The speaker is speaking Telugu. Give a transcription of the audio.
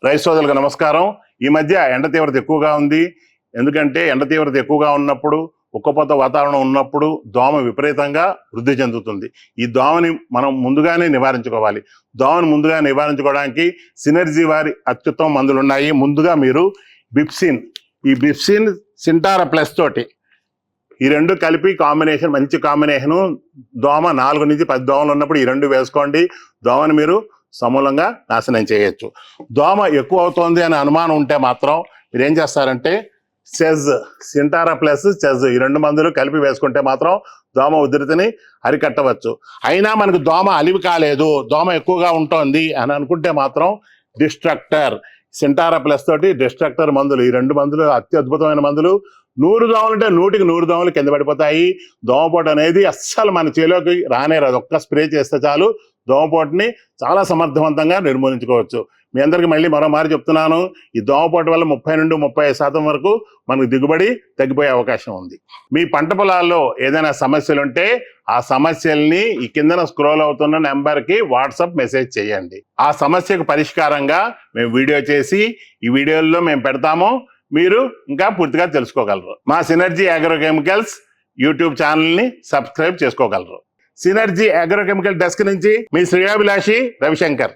రైతు సోదరులకు నమస్కారం. ఈ మధ్య ఎండ తీవ్రత ఎక్కువగా ఉంది. ఎందుకంటే ఎండ తీవ్రత ఎక్కువగా ఉన్నప్పుడు, ఉక్కపోత వాతావరణం ఉన్నప్పుడు దోమ విపరీతంగా వృద్ధి చెందుతుంది. ఈ దోమని మనం ముందుగానే నివారించుకోవాలి. దోమను ముందుగా నివారించుకోవడానికి సినర్జీ వారి అత్యుత్తమ మందులు ఉన్నాయి. ముందుగా మీరు బిప్సిన్, ఈ బిప్సిన్ సింటారా ప్లస్ తోటి ఈ రెండు కలిపి కాంబినేషన్, మంచి కాంబినేషను. దోమ 4 నుంచి 10 దోమలు ఉన్నప్పుడు ఈ రెండు వేసుకోండి. దోమను మీరు సమూలంగా నాశనం చేయొచ్చు. దోమ ఎక్కువ అవుతోంది అనే అనుమానం ఉంటే మాత్రం మీరు ఏం చేస్తారంటే సెజ్, సింటారా ప్లస్ సెజ్ ఈ రెండు మందులు కలిపి వేసుకుంటే మాత్రం దోమ ఉధృతిని అరికట్టవచ్చు. అయినా మనకు దోమ అలివి కాలేదు, దోమ ఎక్కువగా ఉంటుంది అని అనుకుంటే మాత్రం డిస్ట్రక్టర్, సింటారా ప్లస్ తోటి డిస్ట్రక్టర్ మందులు, ఈ రెండు మందులు అత్యద్భుతమైన మందులు. 100 దోమలు ఉంటే 100కి 100 దోమలు కింద పడిపోతాయి. దోమపోటు అనేది అస్సలు మన చేలోకి రానేరాదు. ఒక్క స్ప్రే చేస్తే చాలు దోమపోటుని చాలా సమర్థవంతంగా నిర్మూలించుకోవచ్చు. మీ అందరికీ మళ్ళీ మరో మారి చెప్తున్నాను, ఈ దోమపోటు వల్ల 30 నుండి 35% వరకు మనకు దిగుబడి తగ్గిపోయే అవకాశం ఉంది. మీ పంట పొలాల్లో ఏదైనా సమస్యలు ఉంటే ఆ సమస్యల్ని ఈ కిందన స్క్రోల్ అవుతున్న నెంబర్కి వాట్సాప్ మెసేజ్ చేయండి. ఆ సమస్యకు పరిష్కారంగా మేము వీడియో చేసి ఈ వీడియోల్లో మేము పెడతాము. మీరు ఇంకా పూర్తిగా తెలుసుకోగలరు. మా సినర్జీ అగ్రోకెమికల్స్ యూట్యూబ్ ఛానల్ని సబ్స్క్రైబ్ చేసుకోగలరు. సినర్జీ అగ్రోకెమికల్ డెస్క్ నుంచి మీ శ్రేయాభిలాషి రవిశంకర్.